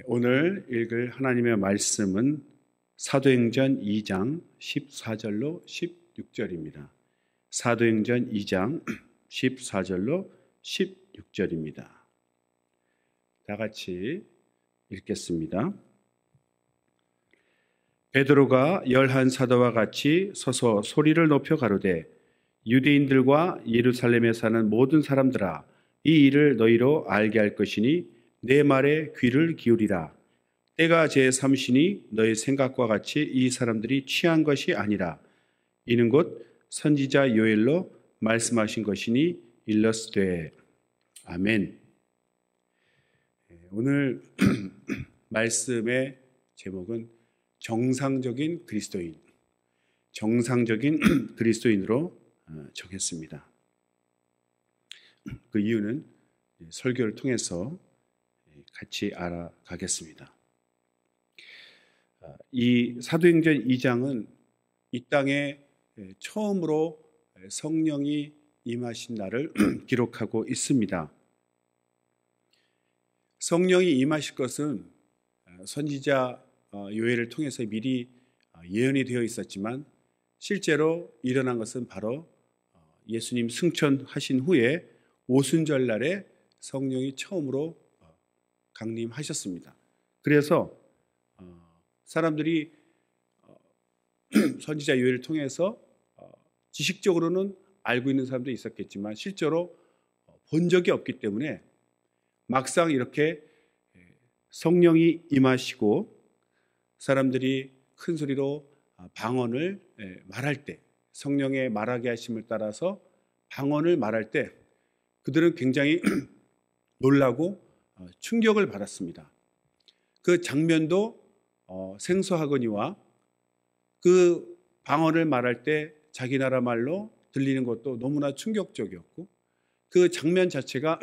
오늘 읽을 하나님의 말씀은 사도행전 2장 14절로 16절입니다. 사도행전 2장 14절로 16절입니다. 다 같이 읽겠습니다. 베드로가 11 사도와 같이 서서 소리를 높여 가로되 유대인들과 예루살렘에 사는 모든 사람들아, 이 일을 너희로 알게 할 것이니 내 말에 귀를 기울이라. 때가 제3시니 너희 생각과 같이 이 사람들이 취한 것이 아니라 이는 곧 선지자 요엘로 말씀하신 것이니 일러스되. 아멘. 오늘 말씀의 제목은 정상적인 그리스도인, 정상적인 그리스도인으로 정했습니다. 그 이유는 설교를 통해서 같이 알아가겠습니다. 이 사도행전 2장은 이 땅에 처음으로 성령이 임하신 날을 기록하고 있습니다. 성령이 임하실 것은 선지자 요엘을 통해서 미리 예언이 되어 있었지만 실제로 일어난 것은 바로 예수님 승천하신 후에 오순절 날에 성령이 처음으로 강림하셨습니다. 그래서 사람들이 선지자 요엘을 통해서 지식적으로는 알고 있는 사람도 있었겠지만 실제로 본 적이 없기 때문에 막상 이렇게 성령이 임하시고 사람들이 큰 소리로 방언을 말할 때, 성령의 말하게 하심을 따라서 방언을 말할 때 그들은 굉장히 놀라고 충격을 받았습니다. 그 장면도 생소하거니와 그 방언을 말할 때 자기 나라 말로 들리는 것도 너무나 충격적이었고 그 장면 자체가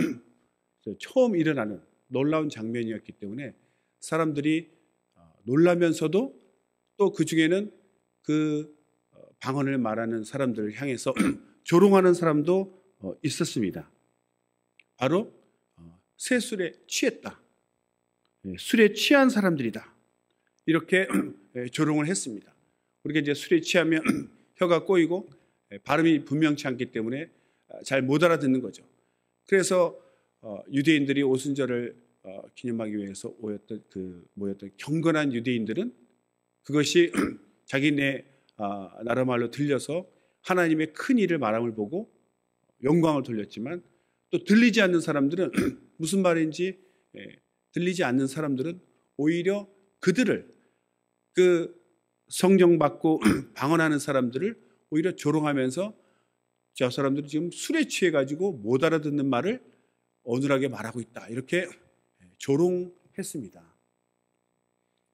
처음 일어나는 놀라운 장면이었기 때문에 사람들이 놀라면서도 또 그 중에는 그 방언을 말하는 사람들을 향해서 조롱하는 사람도 있었습니다. 바로 새 술에 취했다, 술에 취한 사람들이다, 이렇게 조롱을 했습니다. 우리가 이제 술에 취하면 혀가 꼬이고 발음이 분명치 않기 때문에 잘 못 알아듣는 거죠. 그래서 유대인들이 오순절을 기념하기 위해서 모였던 경건한 유대인들은 그것이 자기네 나라 말로 들려서 하나님의 큰 일을 말함을 보고 영광을 돌렸지만 또 들리지 않는 사람들은 무슨 말인지 들리지 않는 사람들은 오히려 그들을, 그 성령 받고 방언하는 사람들을 오히려 조롱하면서 저 사람들이 지금 술에 취해가지고 못 알아듣는 말을 어눌하게 말하고 있다, 이렇게 조롱했습니다.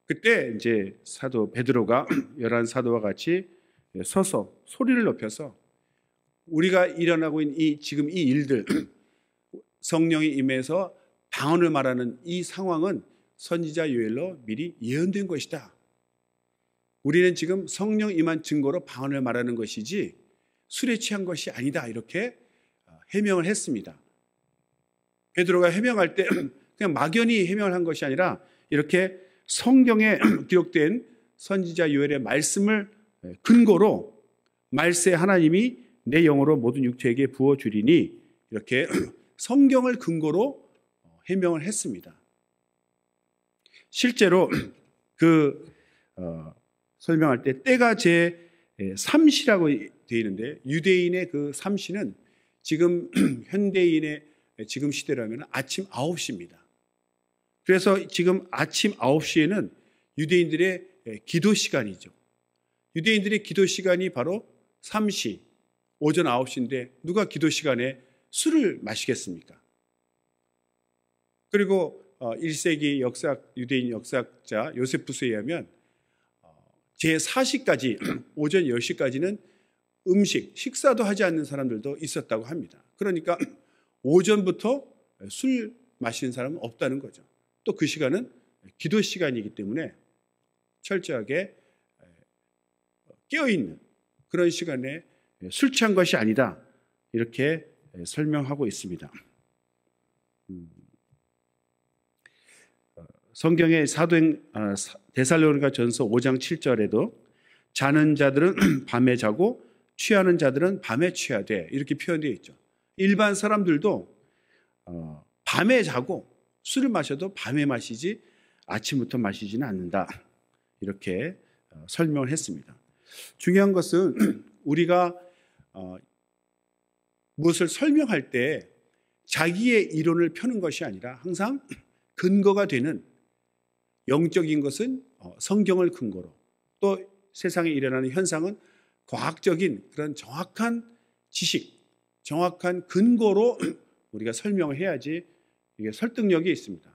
그때 이제 사도 베드로가 11 사도와 같이 서서 소리를 높여서 우리가 일어나고 있는 지금 이 일들, 성령이 임해서 방언을 말하는 이 상황은 선지자 요엘로 미리 예언된 것이다. 우리는 지금 성령 임한 증거로 방언을 말하는 것이지 술에 취한 것이 아니다, 이렇게 해명을 했습니다. 베드로가 해명할 때 그냥 막연히 해명을 한 것이 아니라 이렇게 성경에 기록된 선지자 요엘의 말씀을 근거로 말세 하나님이 내 영으로 모든 육체에게 부어주리니, 이렇게 성경을 근거로 해명을 했습니다. 실제로 설명할 때 때가 제3시라고 되어 있는데 유대인의 그 3시는 지금 현대인의 지금 시대라면 아침 9시입니다. 그래서 지금 아침 9시에는 유대인들의 기도 시간이죠. 유대인들의 기도 시간이 바로 3시, 오전 9시인데 누가 기도 시간에 술을 마시겠습니까? 그리고 1세기 유대인 역사학자 요세푸스에 의하면 제4시까지, 오전 10시까지는 식사도 하지 않는 사람들도 있었다고 합니다. 그러니까 오전부터 술 마시는 사람은 없다는 거죠. 또 그 시간은 기도 시간이기 때문에 철저하게 깨어있는 그런 시간에 술 취한 것이 아니다, 이렇게 설명하고 있습니다. 성경의 데살로니가 전서 5장 7절에도 자는 자들은 밤에 자고 취하는 자들은 밤에 취하되 이렇게 표현되어 있죠. 일반 사람들도 밤에 자고 술을 마셔도 밤에 마시지 아침부터 마시지는 않는다. 이렇게 설명을 했습니다. 중요한 것은 우리가 무엇을 설명할 때 자기의 이론을 펴는 것이 아니라 항상 근거가 되는 영적인 것은 성경을 근거로, 또 세상에 일어나는 현상은 과학적인 그런 정확한 지식, 정확한 근거로 우리가 설명을 해야지 이게 설득력이 있습니다.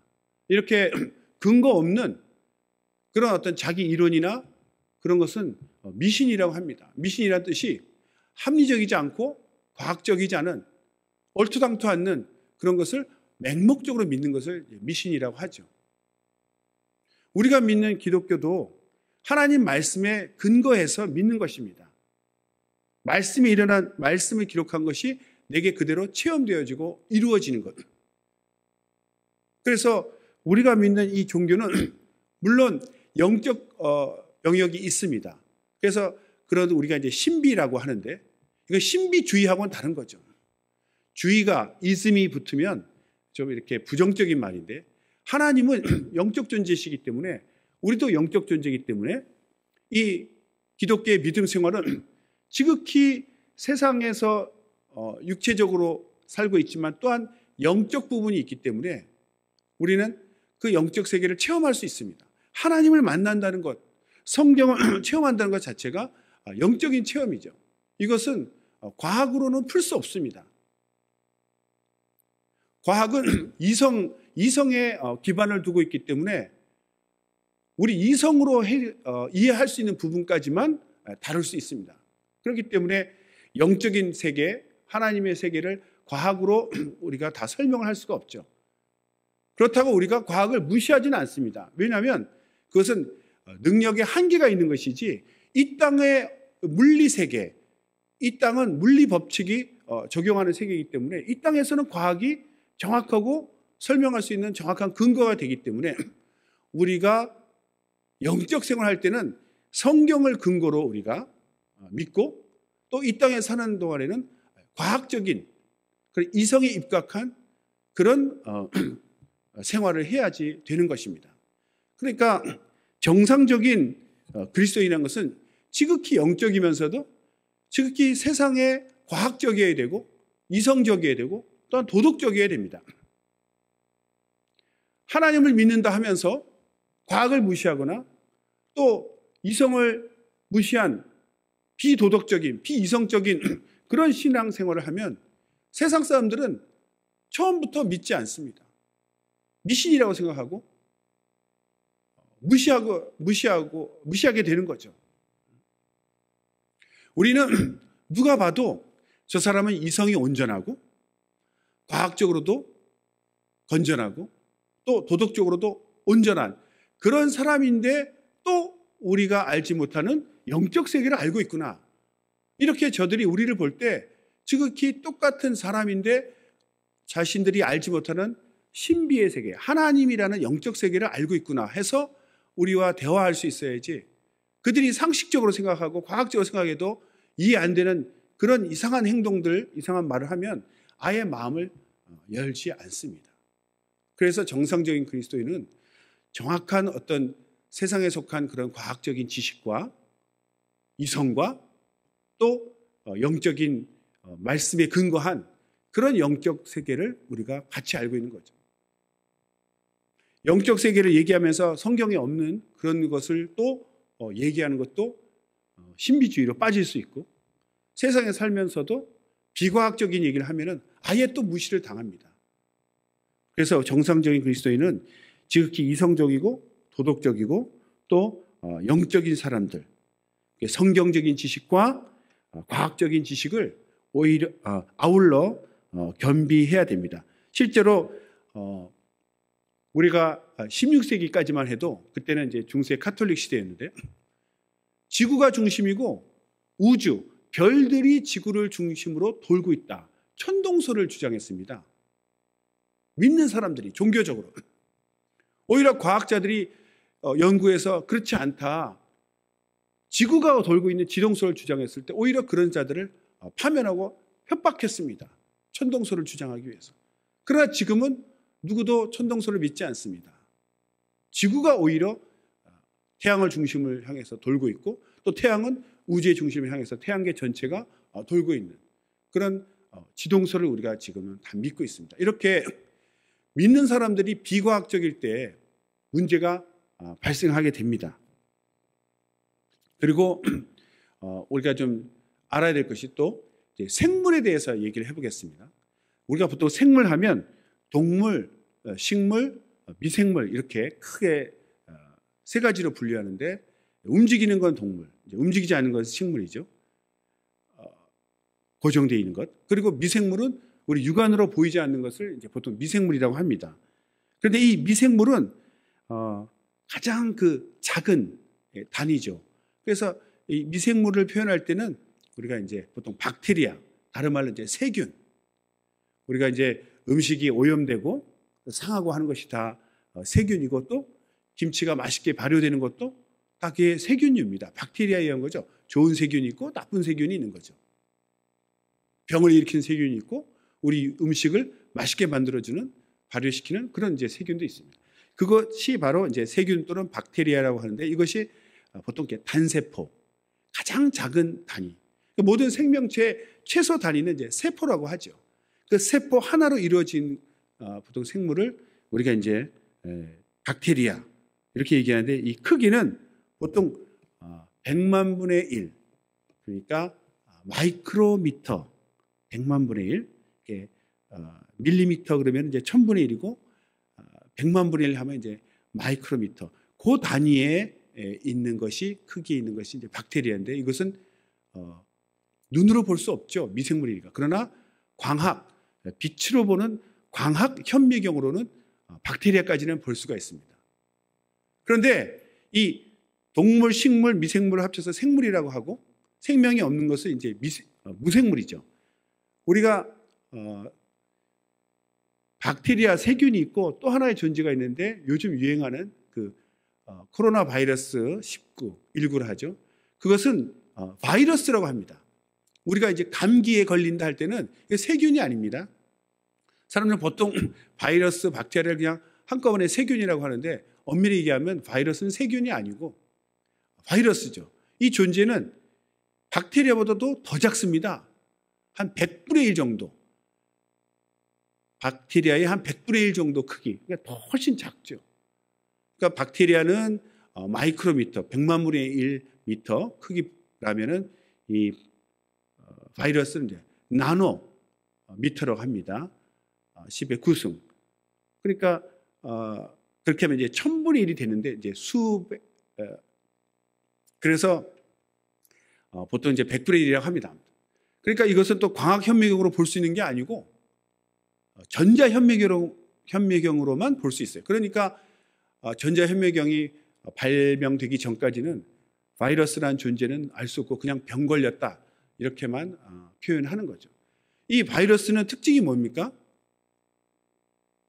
이렇게 근거 없는 그런 어떤 자기 이론이나 그런 것은 미신이라고 합니다. 미신이라는 뜻이 합리적이지 않고 과학적이지 않은 얼토당토 않는 그런 것을 맹목적으로 믿는 것을 미신이라고 하죠. 우리가 믿는 기독교도 하나님 말씀에 근거해서 믿는 것입니다. 말씀이 일어난, 말씀을 기록한 것이 내게 그대로 체험되어지고 이루어지는 것. 그래서 우리가 믿는 이 종교는 물론 영적 영역이 있습니다. 그래서 그런 우리가 이제 신비라고 하는데, 이거 신비주의하고는 다른 거죠. 주의가 이즘이 붙으면 좀 이렇게 부정적인 말인데, 하나님은 영적 존재이시기 때문에, 우리도 영적 존재이기 때문에 이 기독교의 믿음 생활은 지극히 세상에서 육체적으로 살고 있지만 또한 영적 부분이 있기 때문에 우리는 그 영적 세계를 체험할 수 있습니다. 하나님을 만난다는 것, 성경을 체험한다는 것 자체가 영적인 체험이죠. 이것은 과학으로는 풀 수 없습니다. 과학은 이성에 기반을 두고 있기 때문에 우리 이성으로 이해할 수 있는 부분까지만 다룰 수 있습니다. 그렇기 때문에 영적인 세계, 하나님의 세계를 과학으로 우리가 다 설명을 할 수가 없죠. 그렇다고 우리가 과학을 무시하지는 않습니다. 왜냐하면 그것은 능력의 한계가 있는 것이지, 이 땅의 물리 세계, 이 땅은 물리 법칙이 적용하는 세계이기 때문에 이 땅에서는 과학이 정확하고 설명할 수 있는 정확한 근거가 되기 때문에 우리가 영적 생활할 때는 성경을 근거로 우리가 믿고, 또 이 땅에 사는 동안에는 과학적인 이성에 입각한 그런 생활을 해야지 되는 것입니다. 그러니까 정상적인 그리스도인이라는 것은 지극히 영적이면서도 지극히 세상에 과학적이어야 되고 이성적이어야 되고 또한 도덕적이어야 됩니다. 하나님을 믿는다 하면서 과학을 무시하거나 또 이성을 무시한 비도덕적인, 비이성적인 그런 신앙생활을 하면 세상 사람들은 처음부터 믿지 않습니다. 미신이라고 생각하고 무시하게 되는 거죠. 우리는 누가 봐도 저 사람은 이성이 온전하고 과학적으로도 건전하고 또 도덕적으로도 온전한 그런 사람인데, 또 우리가 알지 못하는 영적 세계를 알고 있구나. 이렇게 저들이 우리를 볼 때 지극히 똑같은 사람인데 자신들이 알지 못하는 신비의 세계, 하나님이라는 영적 세계를 알고 있구나 해서 우리와 대화할 수 있어야지, 그들이 상식적으로 생각하고 과학적으로 생각해도 이해 안 되는 그런 이상한 행동들, 이상한 말을 하면 아예 마음을 열지 않습니다. 그래서 정상적인 그리스도인은 정확한 어떤 세상에 속한 그런 과학적인 지식과 이성과 또 영적인 말씀에 근거한 그런 영적 세계를 우리가 같이 알고 있는 거죠. 영적 세계를 얘기하면서 성경에 없는 그런 것을 또 얘기하는 것도 신비주의로 빠질 수 있고, 세상에 살면서도 비과학적인 얘기를 하면은 아예 또 무시를 당합니다. 그래서 정상적인 그리스도인은 지극히 이성적이고 도덕적이고 또 영적인 사람들, 성경적인 지식과 과학적인 지식을 오히려 아울러 겸비해야 됩니다. 실제로 우리가 16세기까지만 해도, 그때는 이제 중세 카톨릭 시대였는데, 지구가 중심이고 우주, 별들이 지구를 중심으로 돌고 있다, 천동설을 주장했습니다. 믿는 사람들이 종교적으로. 오히려 과학자들이 연구해서 그렇지 않다. 지구가 돌고 있는 지동설을 주장했을 때 오히려 그런 자들을 파면하고 협박했습니다. 천동설을 주장하기 위해서. 그러나 지금은 누구도 천동설을 믿지 않습니다. 지구가 오히려 태양을 중심을 향해서 돌고 있고 또 태양은 우주의 중심을 향해서 태양계 전체가 돌고 있는 그런 지동설을 우리가 지금은 다 믿고 있습니다. 이렇게 믿는 사람들이 비과학적일 때 문제가 발생하게 됩니다. 그리고 우리가 좀 알아야 될 것이 또 생물에 대해서 얘기를 해보겠습니다. 우리가 보통 생물 하면 동물, 식물, 미생물 이렇게 크게 세 가지로 분류하는데 움직이는 건 동물, 움직이지 않는 것은 식물이죠. 고정되어 있는 것. 그리고 미생물은 우리 육안으로 보이지 않는 것을 이제 보통 미생물이라고 합니다. 그런데 이 미생물은 가장 그 작은 단위죠. 그래서 이 미생물을 표현할 때는 우리가 이제 보통 박테리아, 다른 말로 이제 세균. 우리가 이제 음식이 오염되고 상하고 하는 것이 다 세균이고 또 김치가 맛있게 발효되는 것도 다 그게 세균류입니다. 박테리아에 의한 거죠. 좋은 세균이 있고 나쁜 세균이 있는 거죠. 병을 일으키는 세균이 있고 우리 음식을 맛있게 만들어주는 발효시키는 그런 이제 세균도 있습니다. 그것이 바로 이제 세균 또는 박테리아라고 하는데 이것이 보통 단세포, 가장 작은 단위. 모든 생명체의 최소 단위는 이제 세포라고 하죠. 그 세포 하나로 이루어진 보통 생물을 우리가 이제 박테리아 이렇게 얘기하는데 이 크기는 보통 100만 분의 1 그러니까 마이크로미터 100만 분의 1 이렇게 밀리미터 그러면 이제 1000분의 1이고 100만 분의 1 하면 이제 마이크로미터 그 단위에 있는 것이 크기에 있는 것이 이제 박테리아인데 이것은 눈으로 볼 수 없죠. 미생물이니까. 그러나 광학 빛으로 보는 광학 현미경으로는 박테리아까지는 볼 수가 있습니다. 그런데 이 동물, 식물, 미생물을 합쳐서 생물이라고 하고 생명이 없는 것은 이제 무생물이죠. 우리가 박테리아, 세균이 있고 또 하나의 존재가 있는데 요즘 유행하는 그 코로나 바이러스 19를 하죠. 그것은 바이러스라고 합니다. 우리가 이제 감기에 걸린다 할 때는 이게 세균이 아닙니다. 사람들은 보통 바이러스, 박테리아를 그냥 한꺼번에 세균이라고 하는데 엄밀히 얘기하면 바이러스는 세균이 아니고 바이러스죠. 이 존재는 박테리아보다도 더 작습니다. 한 100분의 1 정도. 박테리아의 한 100분의 1 정도 크기. 그러니까 더 훨씬 작죠. 그러니까 박테리아는 마이크로미터, 100만 분의 1 미터 크기라면은 이 바이러스는 이제 나노 미터라고 합니다. 10의 9승. 그러니까 그렇게 하면 이제 1000분의 1이 되는데 이제 수백 그래서 보통 이제 100분의 1이라고 합니다. 그러니까 이것은 또 광학 현미경으로 볼 수 있는 게 아니고 전자 현미경으로만 볼 수 있어요. 그러니까 전자 현미경이 발명되기 전까지는 바이러스라는 존재는 알 수 없고 그냥 병 걸렸다 이렇게만 표현하는 거죠. 이 바이러스는 특징이 뭡니까?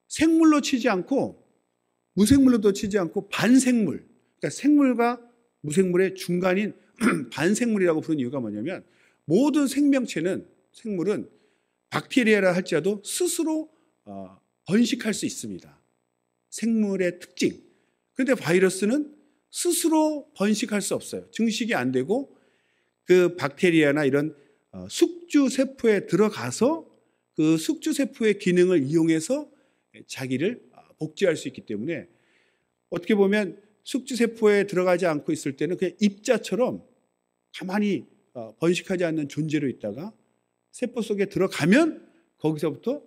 생물로 치지 않고 무생물로도 치지 않고 반생물, 그러니까 생물과 무생물의 중간인 반생물이라고 부르는 이유가 뭐냐면 모든 생명체는 생물은 박테리아라 할지라도 스스로 번식할 수 있습니다. 생물의 특징. 그런데 바이러스는 스스로 번식할 수 없어요. 증식이 안 되고 그 박테리아나 이런 숙주세포에 들어가서 그 숙주세포의 기능을 이용해서 자기를 복제할 수 있기 때문에 어떻게 보면 숙주세포에 들어가지 않고 있을 때는 그냥 입자처럼 가만히 번식하지 않는 존재로 있다가 세포 속에 들어가면 거기서부터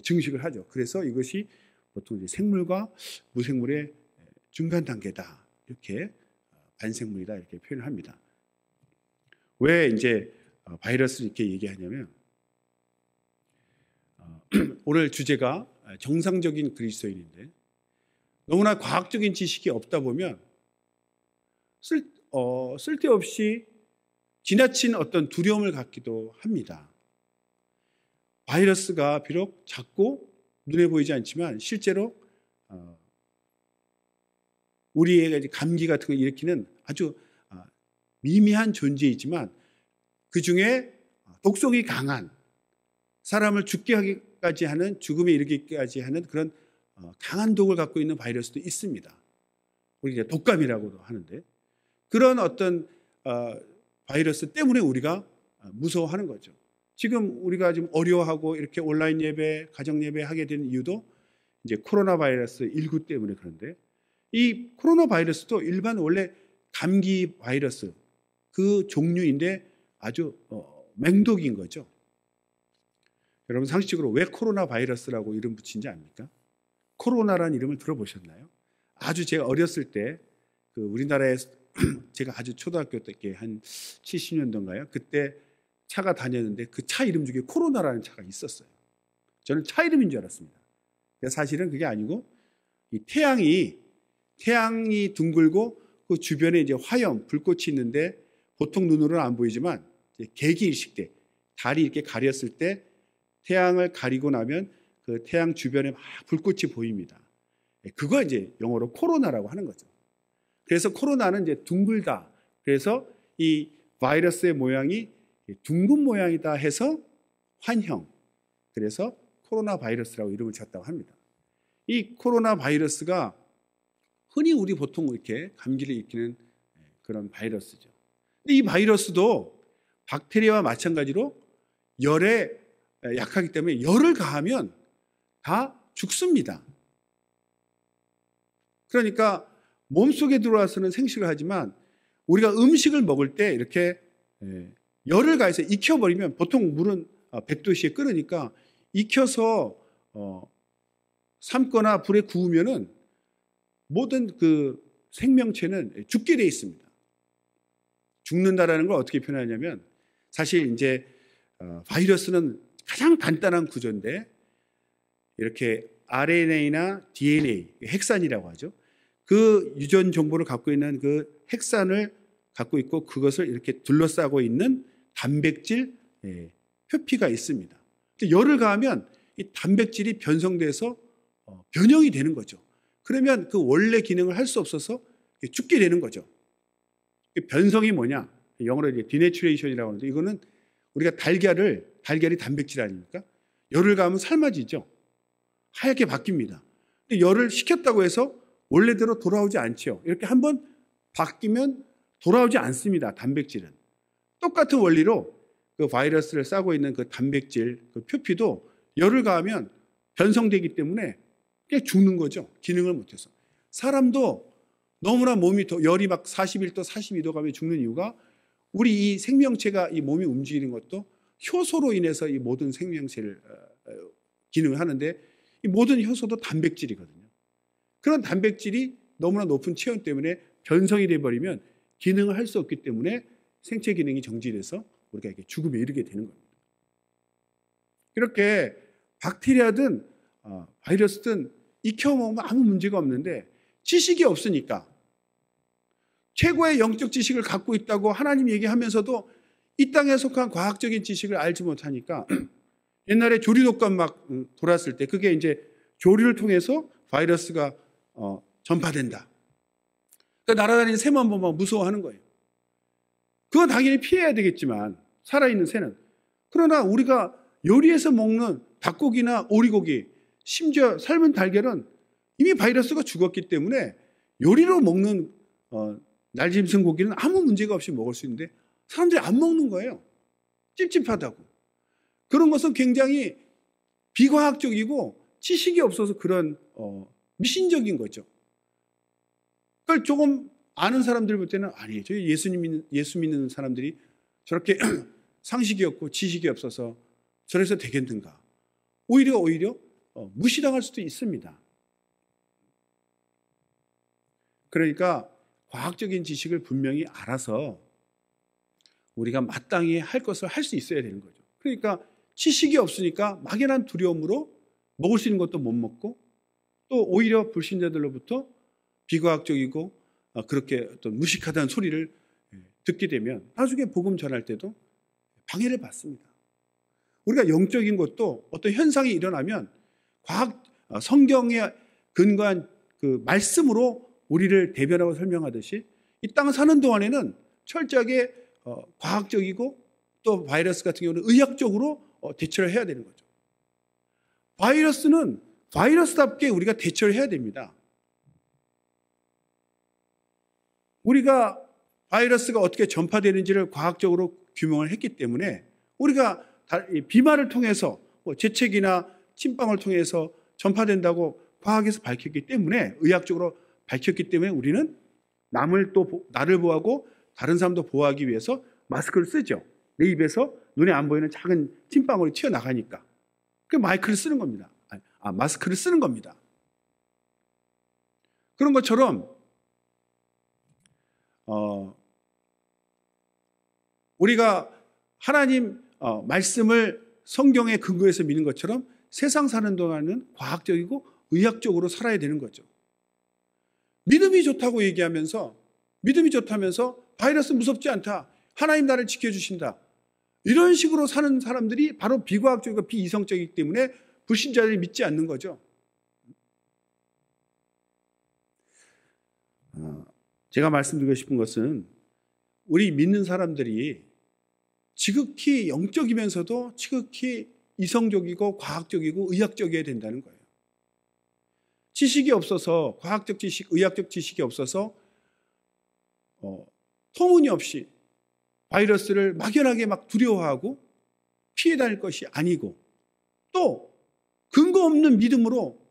증식을 하죠. 그래서 이것이 보통 이제 생물과 무생물의 중간 단계다. 이렇게 반생물이다. 이렇게 표현을 합니다. 왜 이제 바이러스를 이렇게 얘기하냐면 오늘 주제가 정상적인 그리스도인인데 너무나 과학적인 지식이 없다 보면 쓸데없이 지나친 어떤 두려움을 갖기도 합니다. 바이러스가 비록 작고 눈에 보이지 않지만 실제로 우리의 이제 감기 같은 걸 일으키는 아주 미미한 존재이지만 그 중에 독성이 강한 사람을 죽게 하기까지 하는 죽음에 이르기까지 하는 그런 강한 독을 갖고 있는 바이러스도 있습니다. 우리가 독감이라고도 하는데 그런 어떤 바이러스 때문에 우리가 무서워하는 거죠. 지금 우리가 지금 어려워하고 이렇게 온라인 예배, 가정 예배 하게 된 이유도 이제 코로나 바이러스 19 때문에 그런데 이 코로나 바이러스도 일반 원래 감기 바이러스 그 종류인데 아주 맹독인 거죠. 여러분 상식적으로 왜 코로나 바이러스라고 이름 붙인지 압니까? 코로나라는 이름을 들어보셨나요? 아주 제가 어렸을 때 그 우리나라에 제가 아주 초등학교 때 한 70년도인가요? 그때 차가 다녔는데 그 차 이름 중에 코로나라는 차가 있었어요. 저는 차 이름인 줄 알았습니다. 사실은 그게 아니고 이 태양이 둥글고 그 주변에 이제 화염, 불꽃이 있는데 보통 눈으로는 안 보이지만 개기일식 때 달이 이렇게 가렸을 때 태양을 가리고 나면 그 태양 주변에 막 불꽃이 보입니다. 그거 이제 영어로 코로나라고 하는 거죠. 그래서 코로나는 이제 둥글다. 그래서 이 바이러스의 모양이 둥근 모양이다 해서 환형. 그래서 코로나 바이러스라고 이름을 지었다고 합니다. 이 코로나 바이러스가 흔히 우리 보통 이렇게 감기를 일으키는 그런 바이러스죠. 근데 이 바이러스도 박테리아와 마찬가지로 열에 약하기 때문에 열을 가하면 다 죽습니다. 그러니까 몸속에 들어와서는 생식을 하지만 우리가 음식을 먹을 때 이렇게 열을 가해서 익혀버리면 보통 물은 100도씨에 끓으니까 익혀서 삶거나 불에 구우면은 모든 그 생명체는 죽게 돼 있습니다. 죽는다라는 걸 어떻게 표현하냐면 사실 이제 바이러스는 가장 간단한 구조인데 이렇게 RNA나 DNA, 핵산이라고 하죠. 그 유전 정보를 갖고 있는 그 핵산을 갖고 있고 그것을 이렇게 둘러싸고 있는 단백질 표피가 있습니다. 열을 가하면 이 단백질이 변성돼서 변형이 되는 거죠. 그러면 그 원래 기능을 할 수 없어서 죽게 되는 거죠. 변성이 뭐냐? 영어로 이제 디내추레이션이라고 하는데 이거는 우리가 달걀이 단백질 아닙니까? 열을 가하면 삶아지죠. 하얗게 바뀝니다. 근데 열을 식혔다고 해서 원래대로 돌아오지 않죠. 이렇게 한번 바뀌면 돌아오지 않습니다. 단백질은. 똑같은 원리로 그 바이러스를 싸고 있는 그 단백질, 그 표피도 열을 가하면 변성되기 때문에 그냥 죽는 거죠. 기능을 못해서. 사람도 너무나 몸이 열이 막 41도, 42도 가면 죽는 이유가 우리 이 생명체가 이 몸이 움직이는 것도 효소로 인해서 이 모든 생명체를 기능을 하는데 이 모든 효소도 단백질이거든요. 그런 단백질이 너무나 높은 체온 때문에 변성이 돼버리면 기능을 할 수 없기 때문에 생체 기능이 정지돼서 우리가 이렇게 죽음에 이르게 되는 겁니다. 이렇게 박테리아든 바이러스든 익혀 먹으면 아무 문제가 없는데 지식이 없으니까 최고의 영적 지식을 갖고 있다고 하나님 얘기하면서도 이 땅에 속한 과학적인 지식을 알지 못하니까 옛날에 조류독감 막 돌았을 때 그게 이제 조류를 통해서 바이러스가 전파된다. 그러니까 날아다니는 새만 보면 무서워하는 거예요. 그건 당연히 피해야 되겠지만 살아있는 새는. 그러나 우리가 요리해서 먹는 닭고기나 오리고기 심지어 삶은 달걀은 이미 바이러스가 죽었기 때문에 요리로 먹는 날짐승 고기는 아무 문제가 없이 먹을 수 있는데 사람들이 안 먹는 거예요. 찝찝하다고. 그런 것은 굉장히 비과학적이고 지식이 없어서 그런 미신적인 거죠. 그걸 조금 아는 사람들 볼 때는 아니에요. 예수 믿는 사람들이 저렇게 상식이 없고 지식이 없어서 저래서 되겠는가. 오히려 무시당할 수도 있습니다. 그러니까 과학적인 지식을 분명히 알아서 우리가 마땅히 할 것을 할 수 있어야 되는 거죠. 그러니까 지식이 없으니까 막연한 두려움으로 먹을 수 있는 것도 못 먹고 또 오히려 불신자들로부터 비과학적이고 그렇게 어떤 무식하다는 소리를 듣게 되면 나중에 복음 전할 때도 방해를 받습니다. 우리가 영적인 것도 어떤 현상이 일어나면 성경에 근거한 그 말씀으로 우리를 대변하고 설명하듯이 이 땅 사는 동안에는 철저하게 과학적이고 또 바이러스 같은 경우는 의학적으로 대처를 해야 되는 거죠. 바이러스는 바이러스답게 우리가 대처를 해야 됩니다. 우리가 바이러스가 어떻게 전파되는지를 과학적으로 규명을 했기 때문에 우리가 비말을 통해서 재채기나 침방을 통해서 전파된다고 과학에서 밝혔기 때문에 의학적으로 밝혔기 때문에 우리는 나를 보호하고 다른 사람도 보호하기 위해서 마스크를 쓰죠. 내 입에서 눈에 안 보이는 작은 침방울이 튀어나가니까. 그 마스크를 쓰는 겁니다. 마스크를 쓰는 겁니다. 그런 것처럼 우리가 하나님 말씀을 성경에 근거해서 믿는 것처럼 세상 사는 동안은 과학적이고 의학적으로 살아야 되는 거죠. 믿음이 좋다고 얘기하면서 믿음이 좋다면서 바이러스 무섭지 않다. 하나님 나를 지켜주신다. 이런 식으로 사는 사람들이 바로 비과학적이고 비이성적이기 때문에 불신자들이 믿지 않는 거죠. 제가 말씀드리고 싶은 것은 우리 믿는 사람들이 지극히 영적이면서도 지극히 이성적이고 과학적이고 의학적이어야 된다는 거예요. 지식이 없어서 과학적 지식, 의학적 지식이 없어서 터무니없이 바이러스를 막연하게 막 두려워하고 피해 다닐 것이 아니고 또 근거 없는 믿음으로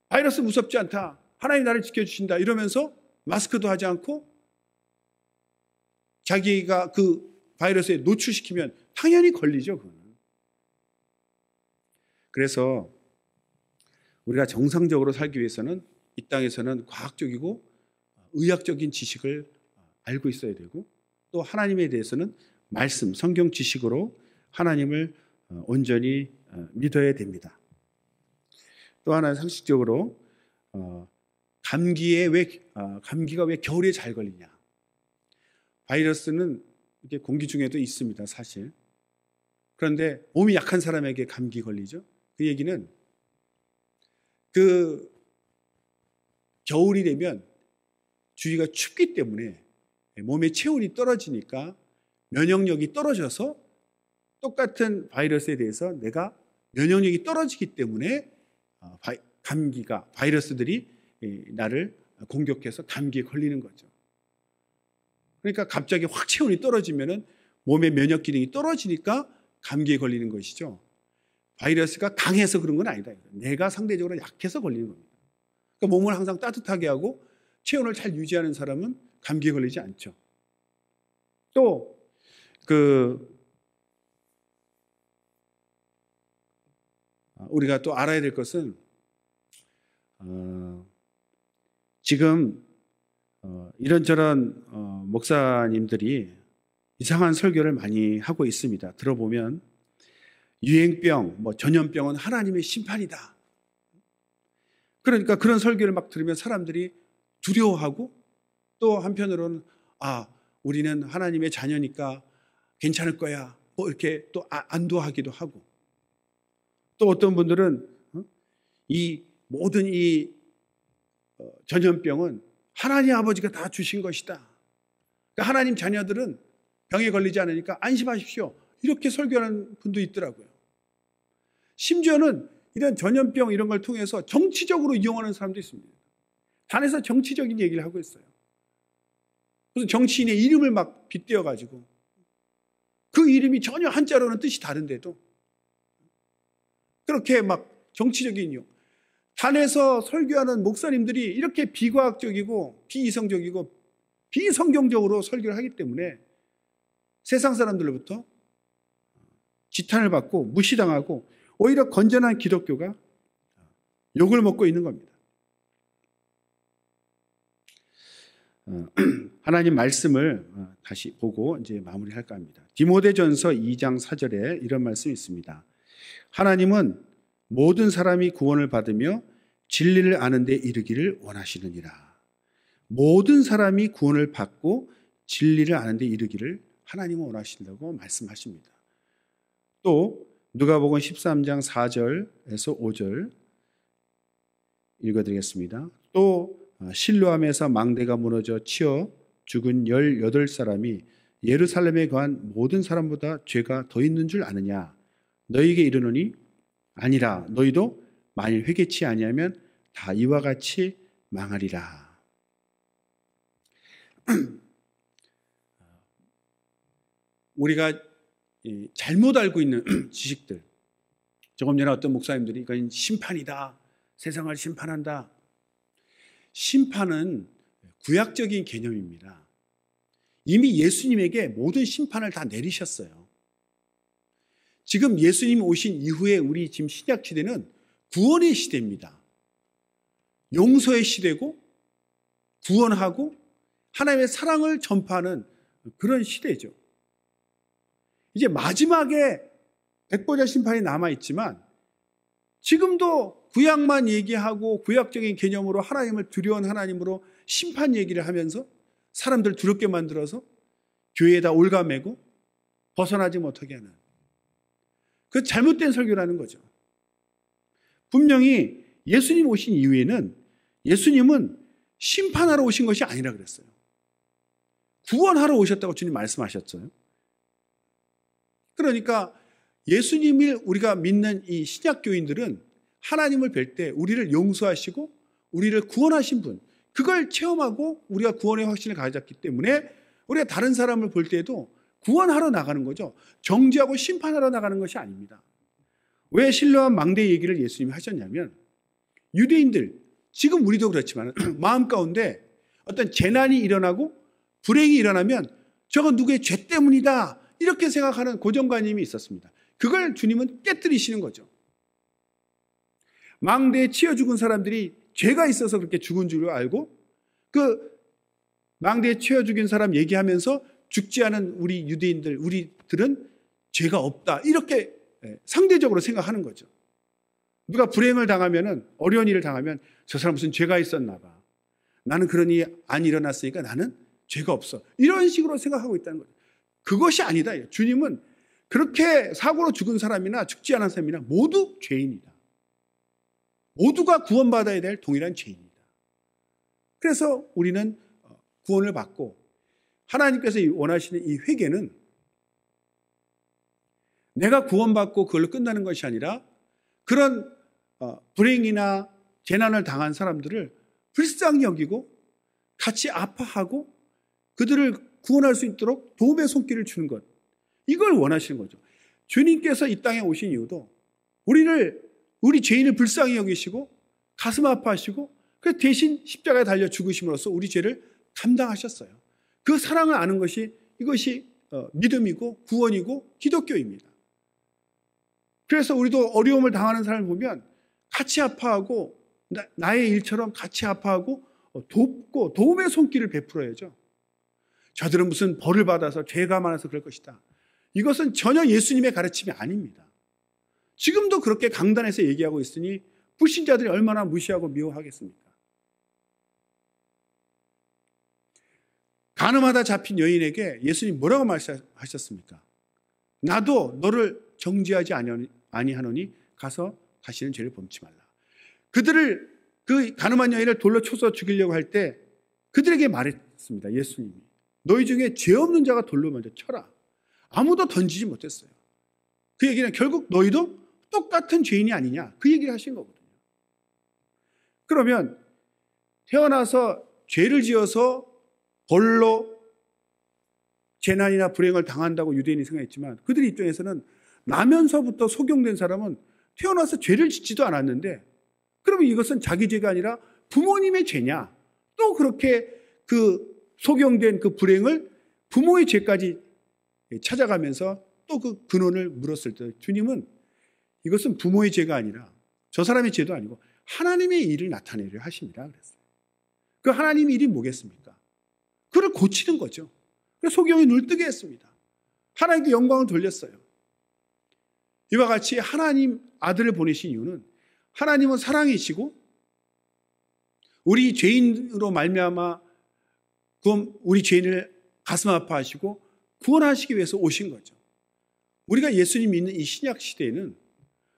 바이러스 무섭지 않다. 하나님 나를 지켜주신다. 이러면서 마스크도 하지 않고 자기가 그 바이러스에 노출시키면 당연히 걸리죠. 그거는. 그래서 우리가 정상적으로 살기 위해서는 이 땅에서는 과학적이고 의학적인 지식을 알고 있어야 되고 또 하나님에 대해서는 말씀, 성경 지식으로 하나님을 온전히 믿어야 됩니다. 또 하나 상식적으로 감기가 왜 겨울에 잘 걸리냐? 바이러스는 이렇게 공기 중에도 있습니다, 사실. 그런데 몸이 약한 사람에게 감기 걸리죠. 그 얘기는 그 겨울이 되면 주위가 춥기 때문에 몸의 체온이 떨어지니까 면역력이 떨어져서 똑같은 바이러스에 대해서 내가 면역력이 떨어지기 때문에 바이러스들이 나를 공격해서 감기에 걸리는 거죠. 그러니까 갑자기 확 체온이 떨어지면은 몸의 면역 기능이 떨어지니까 감기에 걸리는 것이죠. 바이러스가 강해서 그런 건 아니다. 내가 상대적으로 약해서 걸리는 겁니다. 그러니까 몸을 항상 따뜻하게 하고 체온을 잘 유지하는 사람은 감기에 걸리지 않죠. 또 우리가 또 알아야 될 것은 지금 이런저런 목사님들이 이상한 설교를 많이 하고 있습니다. 들어보면 유행병, 전염병은 하나님의 심판이다. 그러니까 그런 설교를 막 들으면 사람들이 두려워하고 또 한편으로는 우리는 하나님의 자녀니까 괜찮을 거야. 이렇게 또 안도하기도 하고 또 어떤 분들은 이 모든 이 전염병은 하나님 아버지가 다 주신 것이다. 그러니까 하나님 자녀들은 병에 걸리지 않으니까 안심하십시오. 이렇게 설교하는 분도 있더라고요. 심지어는 이런 전염병 이런 걸 통해서 정치적으로 이용하는 사람도 있습니다. 단에서 정치적인 얘기를 하고 있어요. 무슨 정치인의 이름을 막 빗대어가지고 그 이름이 전혀 한자로는 뜻이 다른데도 그렇게 막 정치적인 이용. 단에서 설교하는 목사님들이 이렇게 비과학적이고 비이성적이고 비성경적으로 설교를 하기 때문에 세상 사람들로부터 지탄을 받고 무시당하고 오히려 건전한 기독교가 욕을 먹고 있는 겁니다. 하나님 말씀을 다시 보고 이제 마무리할까 합니다. 디모데전서 2장 4절에 이런 말씀이 있습니다. 하나님은 모든 사람이 구원을 받으며 진리를 아는 데 이르기를 원하시느니라. 모든 사람이 구원을 받고 진리를 아는 데 이르기를 하나님은 원하신다고 말씀하십니다. 또 누가복음 13장 4절에서 5절 읽어드리겠습니다. 또 실로암에서 망대가 무너져 치어 죽은 18사람이 예루살렘에 거한 모든 사람보다 죄가 더 있는 줄 아느냐? 너희에게 이르노니 아니라. 너희도 만일 회개치 아니하면 다 이와 같이 망하리라. 우리가 잘못 알고 있는 지식들, 조금 전에 어떤 목사님들이 이건 심판이다, 세상을 심판한다. 심판은 구약적인 개념입니다. 이미 예수님에게 모든 심판을 다 내리셨어요. 지금 예수님 오신 이후에 우리 지금 신약 시대는 구원의 시대입니다. 용서의 시대고 구원하고 하나님의 사랑을 전파하는 그런 시대죠. 이제 마지막에 백보자 심판이 남아있지만 지금도 구약만 얘기하고 구약적인 개념으로 하나님을 두려운 하나님으로 심판 얘기를 하면서 사람들 두렵게 만들어서 교회에다 올가매고 벗어나지 못하게 하는, 그 잘못된 설교라는 거죠. 분명히 예수님 오신 이후에는 예수님은 심판하러 오신 것이 아니라 그랬어요. 구원하러 오셨다고 주님 말씀하셨어요. 그러니까 예수님을 우리가 믿는 이 신약교인들은 하나님을 뵐 때 우리를 용서하시고 우리를 구원하신 분, 그걸 체험하고 우리가 구원의 확신을 가졌기 때문에 우리가 다른 사람을 볼 때에도 구원하러 나가는 거죠. 정죄하고 심판하러 나가는 것이 아닙니다. 왜 실로암 망대 얘기를 예수님이 하셨냐면, 유대인들, 지금 우리도 그렇지만 마음 가운데 어떤 재난이 일어나고 불행이 일어나면 저건 누구의 죄 때문이다, 이렇게 생각하는 고정관념이 있었습니다. 그걸 주님은 깨뜨리시는 거죠. 망대에 치여 죽은 사람들이 죄가 있어서 그렇게 죽은 줄 알고, 그 망대에 치여 죽인 사람 얘기하면서 죽지 않은 우리 유대인들, 우리들은 죄가 없다, 이렇게 상대적으로 생각하는 거죠. 누가 불행을 당하면은, 어려운 일을 당하면 저 사람 무슨 죄가 있었나 봐, 나는 그런 일이 안 일어났으니까 나는 죄가 없어, 이런 식으로 생각하고 있다는 거죠. 그것이 아니다. 주님은 그렇게 사고로 죽은 사람이나 죽지 않은 사람이나 모두 죄인이다. 모두가 구원받아야 될 동일한 죄인이다. 그래서 우리는 구원을 받고, 하나님께서 원하시는 이 회개는 내가 구원받고 그걸로 끝나는 것이 아니라 그런 불행이나 재난을 당한 사람들을 불쌍히 여기고 같이 아파하고 그들을 구원할 수 있도록 도움의 손길을 주는 것, 이걸 원하시는 거죠. 주님께서 이 땅에 오신 이유도 우리 죄인을 불쌍히 여기시고 가슴 아파하시고 그 대신 십자가에 달려 죽으심으로써 우리 죄를 감당하셨어요. 그 사랑을 아는 것이, 이것이 믿음이고 구원이고 기독교입니다. 그래서 우리도 어려움을 당하는 사람을 보면 같이 아파하고 나의 일처럼 같이 아파하고 돕고 도움의 손길을 베풀어야죠. 저들은 무슨 벌을 받아서 죄가 많아서 그럴 것이다, 이것은 전혀 예수님의 가르침이 아닙니다. 지금도 그렇게 강단에서 얘기하고 있으니 불신자들이 얼마나 무시하고 미워하겠습니까? 간음하다 잡힌 여인에게 예수님 뭐라고 말씀하셨습니까? 나도 너를 정죄하지 아니하노니 가서 다시는 죄를 범치 말라. 그 간음한 여인을 돌로 쳐서 죽이려고 할 때 그들에게 말했습니다. 예수님이 너희 중에 죄 없는 자가 돌로 먼저 쳐라. 아무도 던지지 못했어요. 그 얘기는 결국 너희도 똑같은 죄인이 아니냐, 그 얘기를 하신 거거든요. 그러면 태어나서 죄를 지어서 벌로 재난이나 불행을 당한다고 유대인이 생각했지만, 그들 입장에서는 나면서부터 속용된 사람은 태어나서 죄를 짓지도 않았는데, 그러면 이것은 자기 죄가 아니라 부모님의 죄냐, 또 그렇게 그 속용된 그 불행을 부모의 죄까지 찾아가면서 또 그 근원을 물었을 때 주님은 이것은 부모의 죄가 아니라 저 사람의 죄도 아니고 하나님의 일을 나타내려 하십니다 그랬어요. 그 하나님의 일이 뭐겠습니까? 그를 고치는 거죠. 그래서 소경이 눈을 뜨게 했습니다. 하나님께 영광을 돌렸어요. 이와 같이 하나님 아들을 보내신 이유는 하나님은 사랑이시고 우리 죄인으로 말미암아 우리 죄인을 가슴 아파하시고 구원하시기 위해서 오신 거죠. 우리가 예수님 믿는 이 신약 시대에는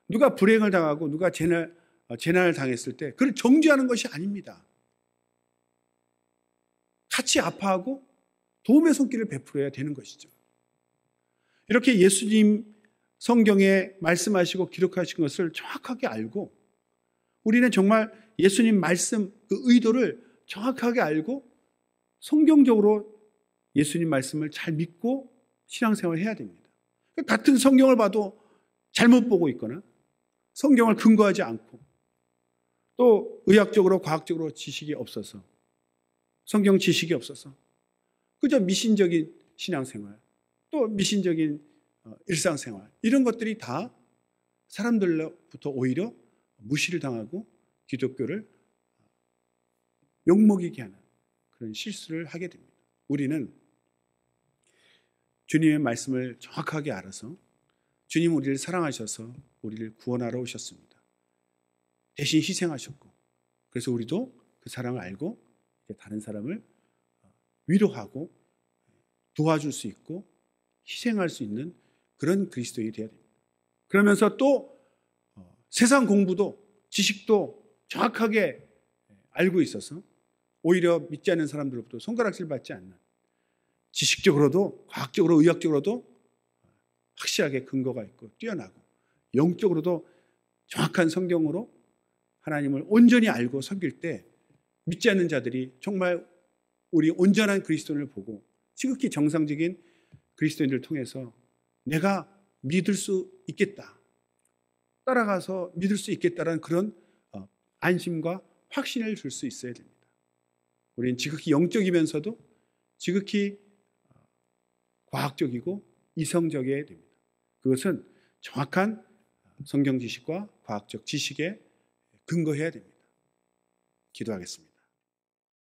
누가 불행을 당하고 누가 재난을 당했을 때 그를 정죄하는 것이 아닙니다. 같이 아파하고 도움의 손길을 베풀어야 되는 것이죠. 이렇게 예수님 성경에 말씀하시고 기록하신 것을 정확하게 알고 우리는 정말 예수님 말씀 그 의도를 정확하게 알고 성경적으로 예수님 말씀을 잘 믿고 신앙생활을 해야 됩니다. 같은 성경을 봐도 잘못 보고 있거나 성경을 근거하지 않고 또 의학적으로 과학적으로 지식이 없어서 성경 지식이 없어서 그저 미신적인 신앙생활 또 미신적인 일상생활 이런 것들이 다 사람들로부터 오히려 무시를 당하고 기독교를 욕먹이게 하는 그런 실수를 하게 됩니다. 우리는 주님의 말씀을 정확하게 알아서 주님 우리를 사랑하셔서 우리를 구원하러 오셨습니다. 대신 희생하셨고 그래서 우리도 그 사랑을 알고 다른 사람을 위로하고 도와줄 수 있고 희생할 수 있는 그런 그리스도인이 되어야 됩니다. 그러면서 또 세상 공부도 지식도 정확하게 알고 있어서 오히려 믿지 않는 사람들로부터 손가락질 받지 않는 지식적으로도 과학적으로 의학적으로도 확실하게 근거가 있고 뛰어나고 영적으로도 정확한 성경으로 하나님을 온전히 알고 섬길 때 믿지 않는 자들이 정말 우리 온전한 그리스도인을 보고 지극히 정상적인 그리스도인들을 통해서 내가 믿을 수 있겠다. 따라가서 믿을 수 있겠다라는 그런 안심과 확신을 줄 수 있어야 됩니다. 우리는 지극히 영적이면서도 지극히 과학적이고 이성적이어야 됩니다. 그것은 정확한 성경 지식과 과학적 지식에 근거해야 됩니다. 기도하겠습니다.